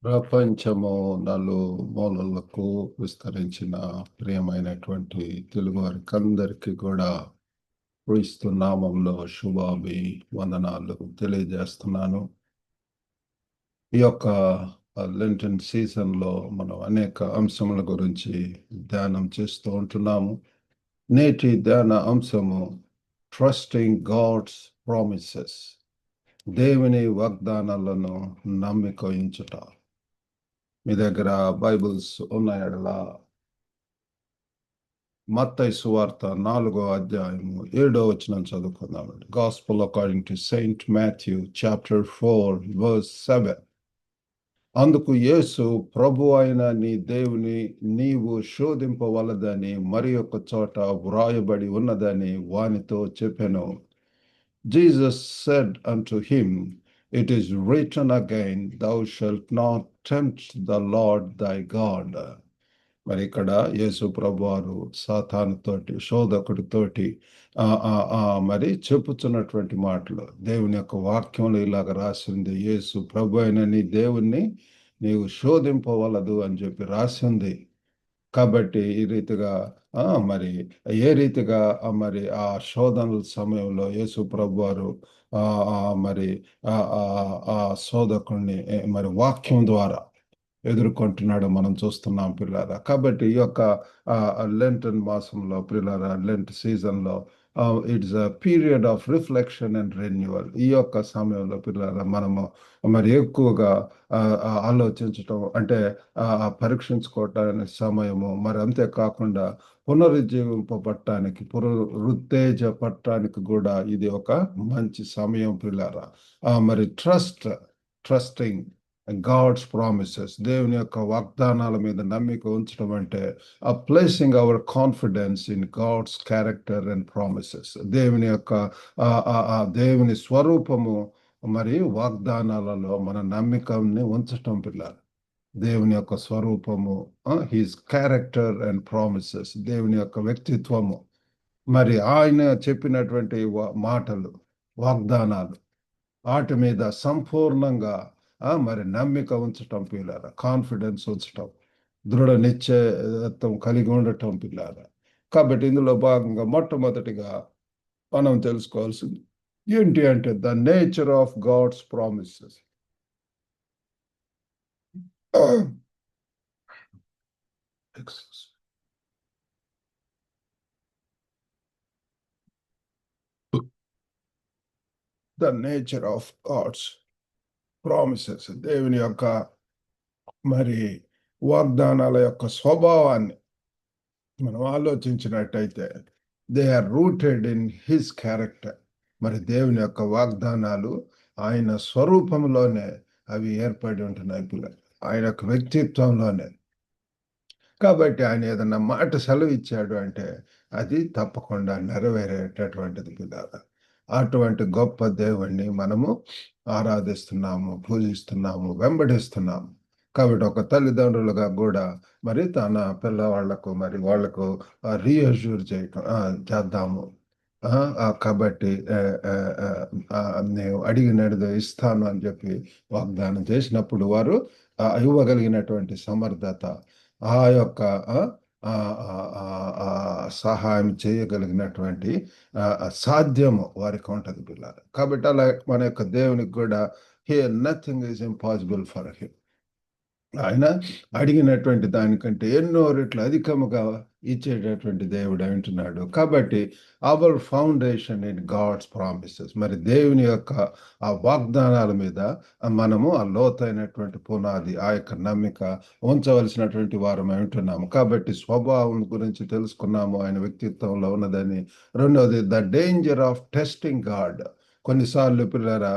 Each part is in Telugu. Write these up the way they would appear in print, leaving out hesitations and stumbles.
ప్రపంచము నలుమూలలకు విస్తరించిన ప్రియమైనటువంటి తెలుగు వారికి అందరికీ కూడా క్రీస్తు నామంలో వందనాలు తెలియజేస్తున్నాను. ఈ యొక్క లెంటన్ సీజన్లో మనం అనేక అంశముల గురించి ధ్యానం చేస్తూ ఉంటున్నాము. నేటి ధ్యాన అంశము ట్రస్టింగ్ గాడ్స్ ప్రామిసెస్, దేవుని వాగ్దానాలను నమ్మిక ఉంచుట. మీ దగ్గర బైబిల్స్ ఉన్నాయడలా మత్తయి సువార్త 4వ అధ్యాయము 7వ వచనం చదువుకుందామండి. Gospel according to saint Matthew chapter 4 verse 7. అందుకు యేసు, ప్రభు అయిన నీ దేవుని నీవు శోధింపవలదని మరి ఒక చోట వ్రాయబడి ఉన్నదని వానితో చెప్పెను. Jesus said unto him, It is written again, Thou shalt not tempt the Lord thy God. మరి ఇక్కడ యేసు ప్రభు వారు సాతానుతోటి, శోధకుడితోటి మరి చెప్పుచున్నటువంటి మాటలు దేవుని యొక్క వాక్యంలో ఇలాగ రాసింది. యేసు ప్రభు అయిన నీ దేవుణ్ణి నీవు శోధింపవలదు అని చెప్పి రాసింది. కాబట్టి ఈ రీతిగా మరి ఏ రీతిగా మరి ఆ శోధనల సమయంలో యేసు ప్రభు వారు మరి ఆ శోధకుణ్ణి మరి వాక్యం ద్వారా ఎదుర్కొంటున్నాడు మనం చూస్తున్నాం పిల్లారా. కాబట్టి ఈ యొక్క లెంటన్ మాసంలో పిల్లారా, లెంట్ సీజన్లో it's a period of reflection and renewal. ఈ యొక్క సమయంలో పిల్లారా మనము మరి ఎక్కువగా ఆలోచించటం అంటే పరీక్షించుకోవటానికి సమయము, మరి అంతేకాకుండా పునరుజ్జీవింపబడటానికి పునరుత్తేజపడటానికి కూడా ఇది ఒక మంచి సమయం పిల్లారా. మరి ట్రస్టింగ్ గాడ్స్ ప్రామిసెస్, దేవుని యొక్క వాగ్దానాల మీద నమ్మిక ఉంచడం అంటే placing our confidence in God's character and promises. దేవుని యొక్క దేవుని స్వరూపము మరి వాగ్దానాలలో మన నమ్మికని ఉంచటం పిల్లలు. దేవుని యొక్క స్వరూపము, హిస్ క్యారెక్టర్ అండ్ ప్రామిసెస్, దేవుని యొక్క వ్యక్తిత్వము, మరి ఆయన చెప్పినటువంటి మాటలు, వాగ్దానాలు, వాటి మీద సంపూర్ణంగా మరి నమ్మిక ఉంచటం పిల్లారా, కాన్ఫిడెన్స్ ఉంచటం, దృఢ నిశ్చయత్వం కలిగి ఉండటం పిల్లారా. కాబట్టి ఇందులో భాగంగా మొట్టమొదటిగా మనం తెలుసుకోవాల్సింది ఏంటి అంటే the nature of God's promises. The nature of God's promises, దేవుని యొక్క మరి వాగ్దానాల యొక్క స్వభావాన్ని మనం ఆలోచించినట్టయితే they are rooted in his character. మరి దేవుని యొక్క వాగ్దానాలు ఆయన స్వరూపంలోనే అవి ఏర్పడి ఉంటున్నాయి పిల్లలు, ఆయన యొక్క వ్యక్తిత్వంలోనే. కాబట్టి ఆయన ఏదన్నా మాట సెలవు ఇచ్చాడు అంటే అది తప్పకుండా నెరవేరేటటువంటిది పిల్లలు. అటువంటి గొప్ప దేవుణ్ణి మనము ఆరాధిస్తున్నాము, పూజిస్తున్నాము, వెంబడిస్తున్నాము. కాబట్టి ఒక తల్లిదండ్రులుగా కూడా మరి తన పిల్లవాళ్లకు మరి వాళ్లకు రీఅష్యూర్ చేద్దాము. కాబట్టి నేను అడిగినది ఇస్తాను అని చెప్పి వాగ్దానం చేసినప్పుడు వారు ఇవ్వగలిగినటువంటి సమర్థత, ఆ యొక్క సహాయం చేయగలిగినటువంటి సాధ్యము వారికి ఉంటుంది పిల్లలు. కాబట్టి అలా మన యొక్క దేవునికి కూడా nothing is impossible for him. ఆయన అడిగినటువంటి దానికంటే ఎన్నో రెట్లు అధికముగా ఇచ్చేటటువంటి దేవుడు అంటున్నాడు. కాబట్టి our foundation in God's promises, మరి దేవుని యొక్క ఆ వాగ్దానాల మీద మనము ఆ లోతైనటువంటి పునాది, ఆ యొక్క నమ్మిక ఉంచవలసినటువంటి వారం ఉంటున్నాము. కాబట్టి స్వభావం గురించి తెలుసుకున్నాము, ఆయన వ్యక్తిత్వంలో ఉన్నదని. రెండవది the danger of testing God. కొన్నిసార్లు పిల్లరా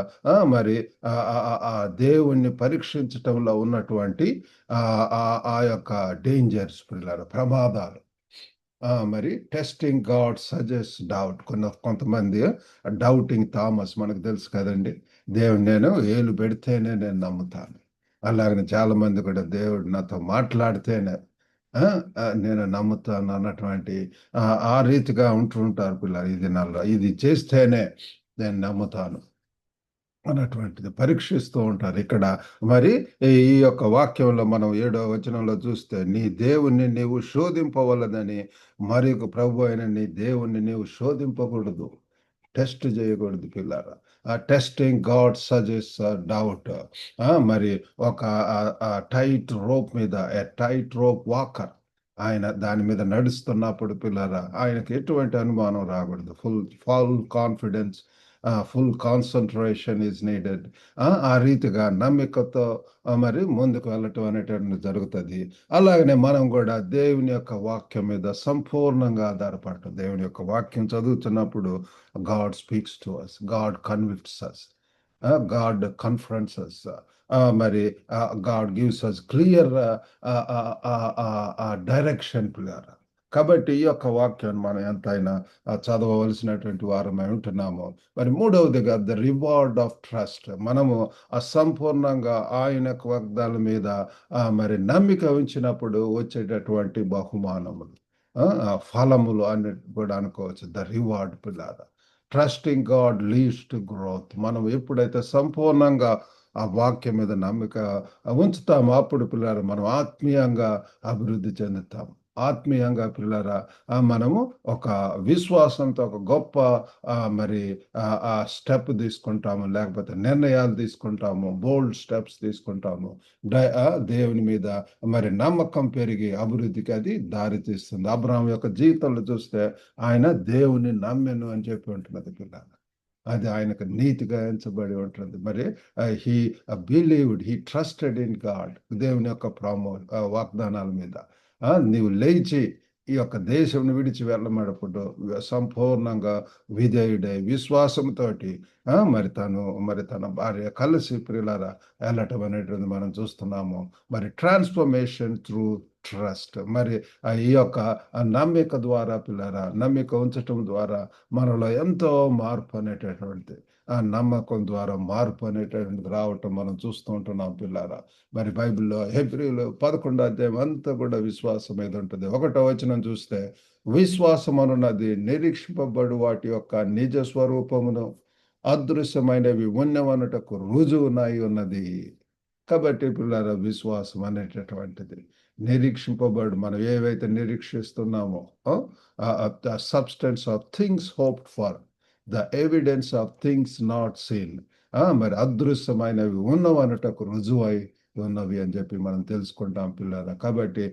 మరి ఆ దేవుణ్ణి పరీక్షించటంలో ఉన్నటువంటి ఆ యొక్క డేంజర్స్ పిల్లరా, ప్రమాదాలు. మరి టెస్టింగ్ గాడ్ సజెస్ట్ డౌట్. కొంతమంది డౌటింగ్ థామస్ మనకు తెలుసు కదండి. దేవుడు నేను ఏలు పెడితేనే నేను నమ్ముతాను. అలాగనే చాలా మంది కూడా దేవుడు నాతో మాట్లాడితేనే నేను నమ్ముతాను అన్నటువంటి ఆ రీతిగా ఉంటుంటారు పిల్లలు. ఇది చేస్తేనే నేను నమ్ముతాను. అన్నటువంటిది పరీక్షిస్తూ ఉంటారు. ఇక్కడ మరి ఈ యొక్క వాక్యంలో మనం 7వ వచనంలో చూస్తే, నీ దేవుణ్ణి నీవు శోధింపవలదని, మరి ప్రభు అయిన నీ దేవుణ్ణి నీవు శోధింపకూడదు, టెస్ట్ చేయకూడదు పిల్లారా. ఆ టెస్టింగ్ గాడ్ సజెస్ట్ డౌట్. మరి ఒక టైట్ రోప్ మీద, టైట్ రోప్ వాకర్, ఆయన దాని మీద నడుస్తున్నప్పుడు పిల్లరా, ఆయనకి ఎటువంటి అనుమానం రాకూడదు. Full confidence, full concentration is needed. ఆ రీతిగా నమ్మికతో మరి ముందుకు వెళ్ళటం అనేటువంటి జరుగుతుంది. అలాగనే మనం కూడా దేవుని యొక్క వాక్యం మీద సంపూర్ణంగా ఆధారపడటం. దేవుని యొక్క వాక్యం చదువుతున్నప్పుడు God speaks to us, God convicts us, God confronts us, మరి God gives us clear direction pillar. కాబట్టి ఈ యొక్క వాక్యాన్ని మనం ఎంతైనా చదవవలసినటువంటి వారమై ఉంటున్నాము. మరి మూడవదిగా ద రివార్డ్ ఆఫ్ ట్రస్ట్. మనము అసంపూర్ణంగా ఆయన యొక్క వాగ్దానాల మీద మరి నమ్మిక ఉంచినప్పుడు వచ్చేటటువంటి బహుమానములు, ఫలములు అని కూడా అనుకోవచ్చు. ద రివార్డ్ పిల్లల. Trusting God leads to growth. మనం ఎప్పుడైతే సంపూర్ణంగా ఆ వాక్యం మీద నమ్మిక ఉంచుతాము, అప్పుడు పిల్లలు మనం ఆత్మీయంగా అభివృద్ధి చెందుతాం. ఆత్మీయంగా పిల్లరా మనము ఒక విశ్వాసంతో ఒక గొప్ప మరి ఆ స్టెప్ తీసుకుంటాము, లేకపోతే నిర్ణయాలు తీసుకుంటాము, బోల్డ్ స్టెప్స్ తీసుకుంటాము. దేవుని మీద మరి నమ్మకం పెరిగి అభివృద్ధికి అది దారి తీస్తుంది. అబ్రహాం యొక్క జీవితంలో చూస్తే ఆయన దేవుని నమ్మెను అని చెప్పి ఉంటున్నది పిల్లలు. అది ఆయనకు నీతిగా ఎంచబడి ఉంటుంది. మరి he believed, he trusted in God. దేవుని యొక్క వాగ్దానాల మీద నీవు లేచి ఈ యొక్క దేశం విడిచి వెళ్ళమన్నప్పుడు సంపూర్ణంగా విధేయుడై విశ్వాసంతో మరి తన భార్య కలిసి ప్రియులారా వెళ్ళటం అనేటువంటి మనం చూస్తున్నాము. మరి ట్రాన్స్ఫర్మేషన్ త్రూ ట్రస్ట్. మరి ఈ యొక్క నమ్మిక ద్వారా పిల్లరా, నమ్మిక ఉంచటం ద్వారా మనలో ఎంతో మార్పు అనేటటువంటిది, ఆ నమ్మకం ద్వారా మార్పు అనేటటువంటిది రావటం మనం చూస్తూ ఉంటున్నాం పిల్లారా. మరి బైబిల్లో హెబ్రీలు 11వ అధ్యాయం అంతా కూడా విశ్వాసం మీద ఉంటుంది. 1వ వచనం చూస్తే, విశ్వాసం అనున్నది నిరీక్షింపబడు వాటి యొక్క నిజ స్వరూపమును, అదృశ్యమైనవి ఉన్నవనుటకు రుజువునై ఉన్నది. కాబట్టి పిల్లల విశ్వాసం అనేటటువంటిది నిరీక్షింపబడు, మనం ఏవైతే నిరీక్షిస్తున్నామో, the substance of things hoped for, the evidence of things not seen. మరి అదృశ్యమైనవి ఉన్నవనుటకు రుజువై ఉన్నవి అని చెప్పి మనం తెలుసుకుంటాం పిల్లరా. కాబట్టి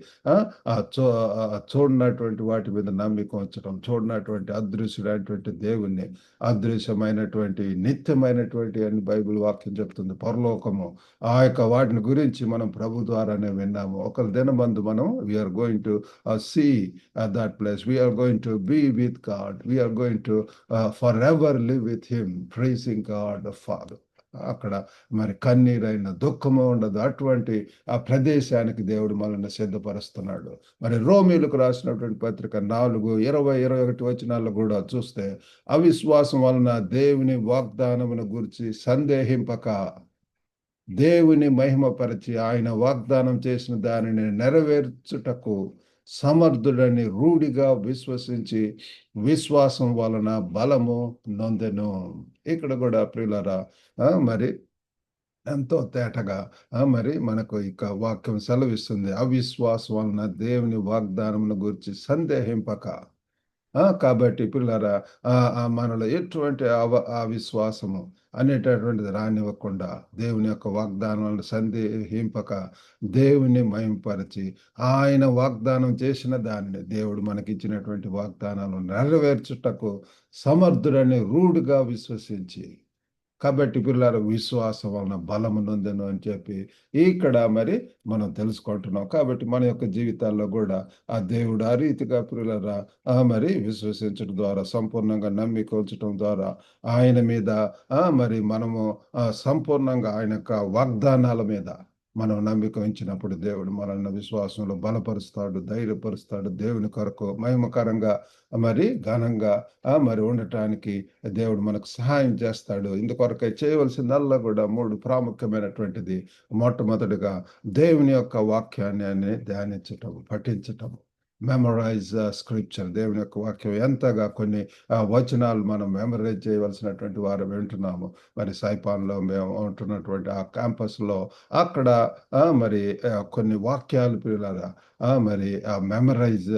చూడనటువంటి వాటి మీద నమ్మిక ఉంచడం, చూడనటువంటి అదృశ్యుడైనటువంటి దేవుణ్ణి, అదృశ్యమైనటువంటి నిత్యమైనటువంటి అని బైబిల్ వాక్యం చెప్తుంది, పరలోకము, ఆ యొక్క వాటిని గురించి మనం ప్రభు ద్వారానే విన్నాము. ఒక దినమందు మనం we're going to see that place. We are going to be with God. We are going to forever live with him, praising God the Father. అక్కడ మరి కన్నీరైన దుఃఖము ఉండదు. అటువంటి ఆ ప్రదేశానికి దేవుడు మనల్ని సిద్ధపరుస్తున్నాడు. మరి రోమీలకు రాసినటువంటి పత్రిక 4:20-21 వచనాల్లో కూడా చూస్తే, అవిశ్వాసం వలన దేవుని వాగ్దానమును గురించి సందేహింపక దేవుని మహిమపరిచి ఆయన వాగ్దానం చేసిన దానిని నెరవేర్చుటకు సమర్థుడని రూఢిగా విశ్వసించి విశ్వాసం వలన బలము నొందెను. ఇక్కడ కూడా ప్రియులారా మరి ఎంతో తేటగా మరి మనకు ఇక వాక్యం సెలవిస్తుంది. అవిశ్వాసం వలన దేవుని వాగ్దానమును గురించి సందేహింపక. కాబట్టి పిల్లరా మనలో ఎటువంటి అవిశ్వాసము అనేటటువంటిది రానివ్వకుండా దేవుని యొక్క వాగ్దానాలను సందేహింపక దేవుని మహింపరిచి ఆయన వాగ్దానం చేసిన దానిని, దేవుడు మనకిచ్చినటువంటి వాగ్దానాలను నెరవేర్చుటకు సమర్థుడని రూఢిగా విశ్వసించి. కాబట్టి పిల్లల విశ్వాసం వలన బలము నొందెను అని చెప్పి ఇక్కడ మరి మనం తెలుసుకుంటున్నాం. కాబట్టి మన యొక్క జీవితాల్లో కూడా ఆ దేవుడు ఆ రీతిగా పిల్లల మరి విశ్వసించడం ద్వారా, సంపూర్ణంగా నమ్మిక ఉంచడం ద్వారా ఆయన మీద మరి మనము సంపూర్ణంగా ఆయన యొక్క వాగ్దానాల మీద మనం నమ్మిక ఉంచినప్పుడు దేవుడు మనల్ని విశ్వాసంలో బలపరుస్తాడు, ధైర్యపరుస్తాడు. దేవుని కొరకు మహిమకరంగా మరి ఘనంగా మరి ఉండటానికి దేవుడు మనకు సహాయం చేస్తాడు. ఇందుకొరకై చేయవలసిందల్లా కూడా 3 ప్రాముఖ్యమైనటువంటిది. మొట్టమొదటిగా దేవుని యొక్క వాక్యాన్ని ధ్యానించటం, పఠించటం. Memorise scripture. దేవుని యొక్క వాక్యం ఎంతగా కొన్ని వచనాలు మనం మెమరైజ్ చేయవలసినటువంటి వారు వింటున్నాము. మరి సైపాన్లో మేము ఉంటున్నటువంటి ఆ క్యాంపస్లో అక్కడ మరి కొన్ని వాక్యాలు పిల్లల మరి మెమరైజ్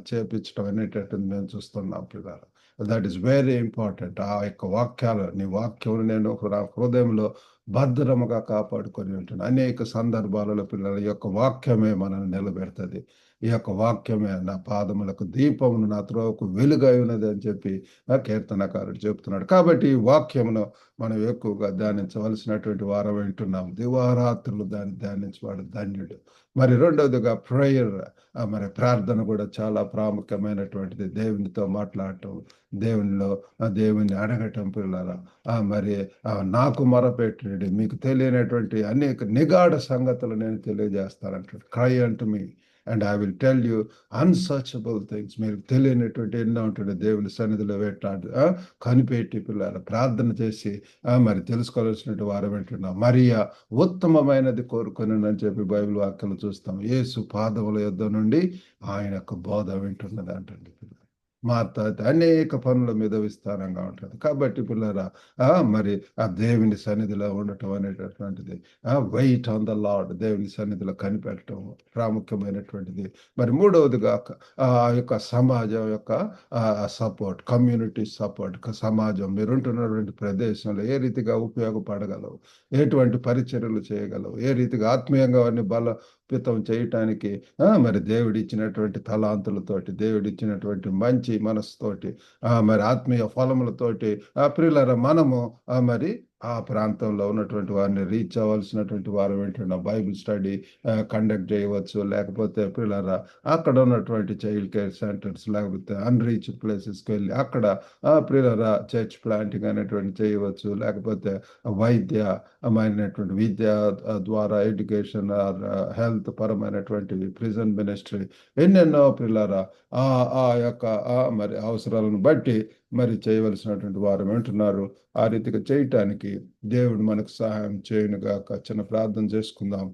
చేపించడం అనేటటువంటి మేము చూస్తున్నాం పిల్లల. That is very important. ఆ యొక్క వాక్యాలు, నీ వాక్యం నేను నా హృదయంలో భద్రముగా కాపాడుకొని ఉంటున్నాను. అనేక సందర్భాలలో పిల్లల యొక్క వాక్యమే మనల్ని నిలబెడుతుంది. ఈ యొక్క వాక్యమే నా పాదములకు దీపమును, నా త్రోవకు వెలుగై ఉన్నది అని చెప్పి ఆ కీర్తనకారుడు చెప్తున్నాడు. కాబట్టి ఈ వాక్యమును మనం ఎక్కువగా ధ్యానించవలసినటువంటి వారం వింటున్నాం. దివారాత్రులు దాన్ని ధ్యానించేవాడు ధన్యుడు. మరి రెండవదిగా ప్రేయర్, మరి ప్రార్థన కూడా చాలా ప్రాముఖ్యమైనటువంటిది. దేవునితో మాట్లాడటం, దేవునిలో దేవుని అడగటం పిల్లల. మరి నాకు మొరపెట్టండి, మీకు తెలియనటువంటి అనేక నిగాఢ సంగతులు నేను తెలియజేస్తానంటాడు. Cry unto me and I will tell you unsearchable things. మీరు తెలియనటువంటి ఎన్నో ఉంటుంది దేవుని సన్నిధిలో వేటాడు కనిపెట్టి పిల్లల ప్రార్థన చేసి మరి తెలుసుకోవాల్సినటువంటి వారు వింటున్నాం. మరియా ఉత్తమమైనది కోరుకొని అని చెప్పి బైబిల్ వాక్యాలు చూస్తాం. యేసు పాదముల యొద్ద నుండి ఆయన యొక్క బోధ వింటున్నది అంటండి. మార్త అనేక పనుల మీద విస్తారంగా ఉంటుంది. కాబట్టి పిల్లరా మరి ఆ దేవుని సన్నిధిలో ఉండటం అనేటటువంటిది, వెయిట్ ఆన్ ద లార్డ్, దేవుని సన్నిధిలో కనిపెట్టడం ప్రాముఖ్యమైనటువంటిది. మరి మూడవదిగా ఆ యొక్క సమాజం యొక్క సపోర్ట్, కమ్యూనిటీ సపోర్ట్. సమాజం మీరుంటున్నటువంటి ప్రదేశంలో ఏ రీతిగా ఉపయోగపడగలవు, ఎటువంటి పరిచర్యలు చేయగలవు, ఏ రీతిగా ఆత్మీయంగా వారిని బలోపేతం చేయటానికి మరి దేవుడిచ్చినటువంటి తలాంతులతోటి, దేవుడిచ్చినటువంటి మంచి మనసుతోటి, మరి ఆత్మీయ ఫలములతోటి ప్రియులారా మనము మరి ఆ ప్రాంతంలో ఉన్నటువంటి వారిని రీచ్ అవ్వాల్సినటువంటి వారు వింటున్న బైబిల్ స్టడీ కండక్ట్ చేయవచ్చు. లేకపోతే పిల్లరా అక్కడ ఉన్నటువంటి చైల్డ్ కేర్ సెంటర్స్, లేకపోతే అన్రీచ్ ప్లేసెస్కి వెళ్ళి అక్కడ పిల్లరా చర్చ్ ప్లాంటింగ్ అనేటువంటి చేయవచ్చు. లేకపోతే వైద్యమైనటువంటి విద్య ద్వారా ఎడ్యుకేషన్, హెల్త్ పరమైనటువంటివి, ప్రిజన్ మినిస్ట్రీ, ఎన్నెన్నో పిల్లరా ఆ యొక్క మరి అవసరాలను బట్టి మరి చేయవలసినటువంటి వారు వింటున్నారు. ఆ రీతిగా చేయటానికి దేవుడు మనకు సహాయం చేయనుగాక. చిన్న ప్రార్థన చేసుకుందాం.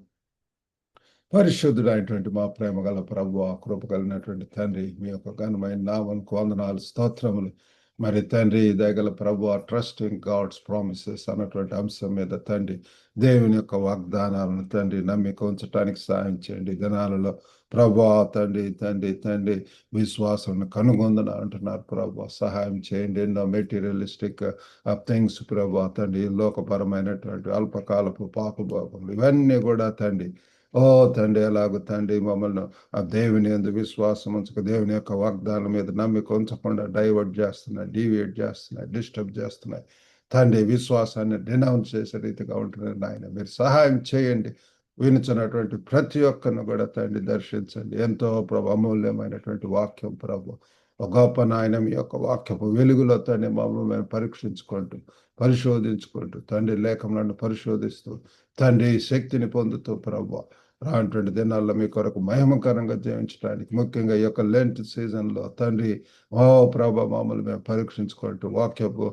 పరిశుద్ధుడైనటువంటి మా ప్రేమ గల ప్రభువా, కృప కలిగినటువంటి తండ్రి, మీ యొక్క ఘనమైన నామమునకు వందనాలు, స్తోత్రములు. మరి తండ్రి దయగల ప్రభువా, ట్రస్ట్ ఇన్ గాడ్స్ ప్రామిసెస్ అన్నటువంటి అంశం మీద తండ్రి దేవుని యొక్క వాగ్దానాలను తండ్రి నమ్మిక ఉంచడానికి సహాయం చేయండి. దినాలలో ప్రభువా తండ్రి తండ్రి తండ్రి విశ్వాసం కనుగొందన అంటున్నారు. ప్రభువా సహాయం చేయండి. ఎన్నో మెటీరియలిస్టిక్ థింగ్స్ ప్రభువా తండ్రి, లోకపరమైనటువంటి అల్పకాలపు పాపభోగములు ఇవన్నీ కూడా తండ్రి తండ్రి ఎలాగో తండ్రి మమ్మల్ని ఆ దేవుని యందు విశ్వాసం ఉంచక దేవుని యొక్క వాగ్దానం మీద నమ్మిక ఉంచకుండా డైవర్ట్ చేస్తున్నాయి, డీవియేట్ చేస్తున్నాయి, డిస్టర్బ్ చేస్తున్నాయి. తండ్రి విశ్వాసాన్ని డినౌన్స్ చేసే రీతిగా ఉంటున్నారు. నాయన మీరు సహాయం చేయండి. వినుచున్నటువంటి ప్రతి ఒక్కరిని కూడా తండ్రి దర్శించండి. ఎంతో ప్రభు అమూల్యమైనటువంటి వాక్యం ప్రభు, ఒక గొప్ప నాయన మీ యొక్క వాక్యపు వెలుగులో తండ్రి మమ్మల్ని మేము పరీక్షించుకుంటూ, పరిశోధించుకుంటూ తండ్రి లేఖములను పరిశోధిస్తూ తండ్రి శక్తిని పొందుతూ ప్రభు రానటువంటి దినాల్లో మీ కొరకు మహిమకరంగా జీవించడానికి, ముఖ్యంగా ఈ యొక్క లెంట్ సీజన్లో తండ్రి ప్రభ మమ్మల్ని మేము పరీక్షించుకుంటూ వాక్యపు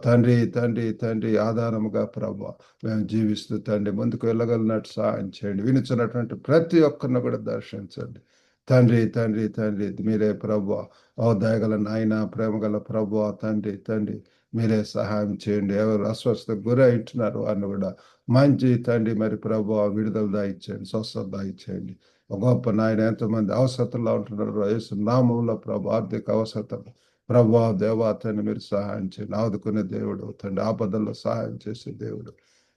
తండ్రి తండ్రి తండ్రి ఆధారముగా ప్రభ మేము జీవిస్తూ తండ్రి ముందుకు వెళ్ళగలిగినట్టు సహాయం చేయండి. వినుచున్నటువంటి ప్రతి ఒక్కరిని కూడా దర్శించండి. తండ్రి తండ్రి తండ్రి మీరే ప్రభు దయగల నాయన, ప్రేమగల ప్రభు తండ్రి తండ్రి మీరే సహాయం చేయండి. ఎవరు అస్వస్థకు గురై ఉంటున్నారు వారిని కూడా మంచి తండ్రి మరి ప్రభు విడుదల దాయిచ్చేయండి, స్వస్థత దాయిచ్చేయండి. ఒక గొప్ప నాయన ఎంతమంది అవసరతల్లో ఉంటున్నారు యేసు నామములో ప్రభు, ఆర్థిక అవసరతలు ప్రభు దేవా తండ్రి మీరు సహాయం చేయండి. ఆదుకునే దేవుడు తండ్రి, ఆపదల్లో సహాయం చేసే దేవుడు,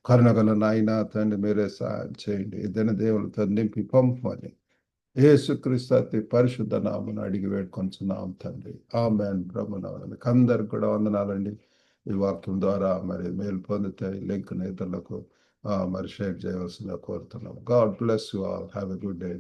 కరుణగల నాయన తండ్రి మీరే సహాయం చేయండి. ఇద్దరిని దేవులతో నింపి పంపమని యేసుక్రీస్తు అతి పరిశుద్ధ నామమున అడిగి వేడుకొంచున్నాం తండ్రి. ఆమేన్. ప్రభునామమున మీకు అందరికి కూడా వందనాలండి. ఈ వాక్యం ద్వారా మరి మేలు పొందితే లింక్ ఇతరులకు మరి షేర్ చేయవలసిందిగా కోరుతున్నాం. God bless you all. Have a good day.